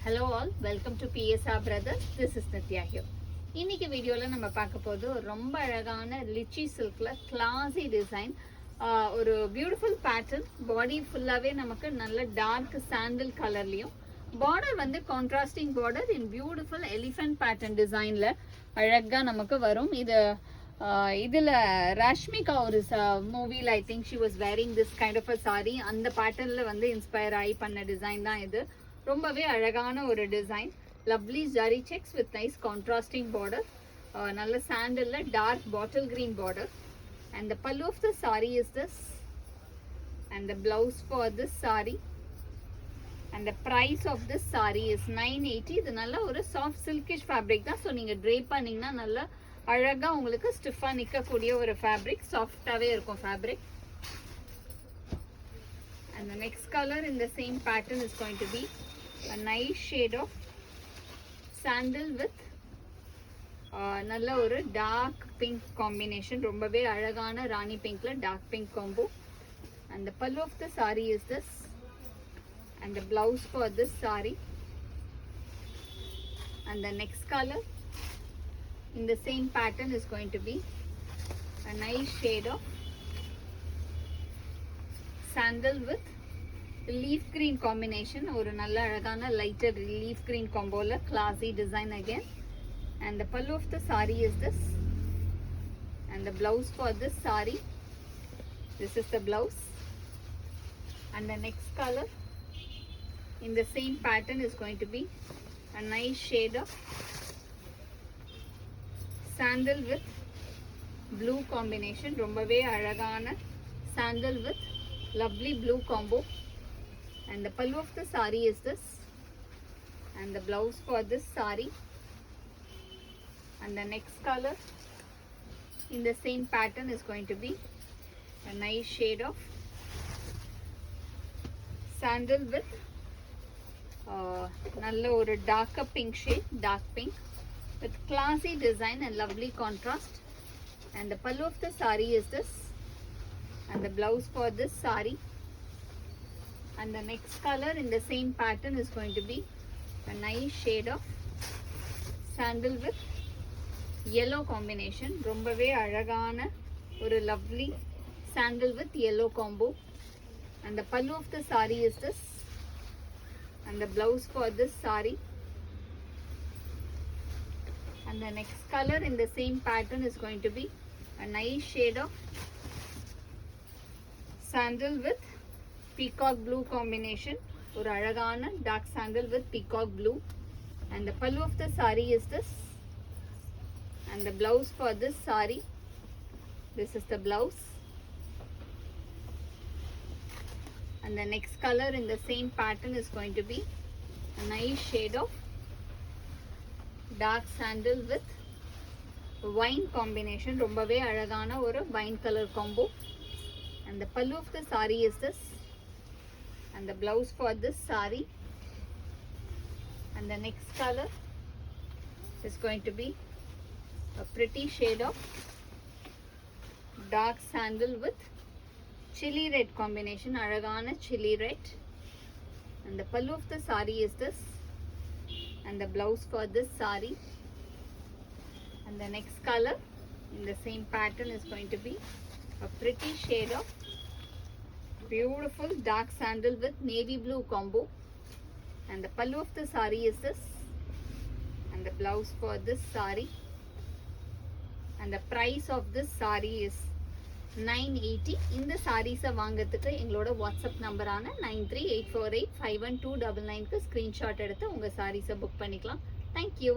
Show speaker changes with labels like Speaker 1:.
Speaker 1: Hello all, welcome to PSR Brothers. This is Nitya here. இன்னைக்கு வீடியோல நம்ம பார்க்க போது ரொம்ப அழகான லிச்சி சில்க்ல கிளாஸி டிசைன், ஒரு பியூட்டிஃபுல் பேட்டர்ன். பாடி ஃபுல்லாவே நமக்கு நல்ல டார்க் சாண்டில் கலர்லயும், பார்டர் வந்து contrasting border in beautiful elephant pattern டிசைன்ல அழகா நமக்கு வரும். இதுல ராஷ்மிகா ஒரு மூவில I think she was wearing this kind of a sari. அந்த பேட்டர்ன்ல வந்து இன்ஸ்பயர் ஆகி பண்ண டிசைன் தான் இது. ரொம்பவே அழகான ஒரு design. Lovely zari checks with nice contrasting border. நல்ல சாண்டல்ல dark bottle green border. And the pallu of the saree is this, and the blouse for this saree, and the price of this saree is 980. இது நல்ல ஒரு soft சில்கிஷ் fabric தான். So நீங்கள் drape பண்ணிங்கன்னா நல்லா அழகாக உங்களுக்கு ஸ்டிஃபாக நிற்கக்கூடிய ஒரு ஃபேப்ரிக், சாஃப்டாகவே இருக்கும் fabric. And the next color in the same pattern is going to be a nice shade of sandal with நல்ல ஒரு டார்க் பிங்க் காம்பினேஷன். ரொம்பவே அழகான ராணி பிங்க்ல dark pink combo. And the pallu of the saree is this, and the blouse for this saree. And the next color in the same pattern is going to be a nice shade of sandal with leaf green combination. ஒரு நல்ல அழகான lighter leaf green comboல classy design again. And the pallu of the saree is this, and the blouse for this saree, this is the blouse. And the next color in the same pattern is going to be a nice shade of sandal with blue combination. ரொம்பவே அழகான sandal with lovely blue combo. And the pallu of the saree is this, and the blouse for this saree. And the next color in the same pattern is going to be a nice shade of sandal with நல்ல ஒரு darker pink shade, dark pink with classy design and lovely contrast. And the pallu of the saree is this, and the blouse for this saree. And the next color in the same pattern is going to be a nice shade of sandal with yellow combination. ரொம்பவே அழகான ஒரு lovely sandal with yellow combo. And the pallu of the saree is this, and the blouse for this saree. And the next color in the same pattern is going to be a nice shade of sandal with peacock blue combination. ஒரு அழகான dark sandal with peacock blue. And the pallu of the saree is this, and the blouse for this saree, this is the blouse. And the next color in the same pattern is going to be a nice shade of dark sandal with wine combination. ரொம்பவே அழகான ஒரு wine color combo. And the pallu of the saree is this, and the blouse for this saree. And the next color is going to be a pretty shade of dark sandal with chili red combination, அழகான chili red. And the pallu of the saree is this, and the blouse for this saree. And the next color in the same pattern is going to be a pretty shade of beautiful dark sandal with navy blue combo. And the pallu of the saree is this, and the blouse for this saree. And the price of this saree is 980. இந்த சாரீஸை வாங்கிறதுக்கு எங்களோட WhatsApp நம்பரான 9384851299க்கு screenshot எடுத்து உங்கள் சாரீஸை book பண்ணிக்கலாம். Thank you.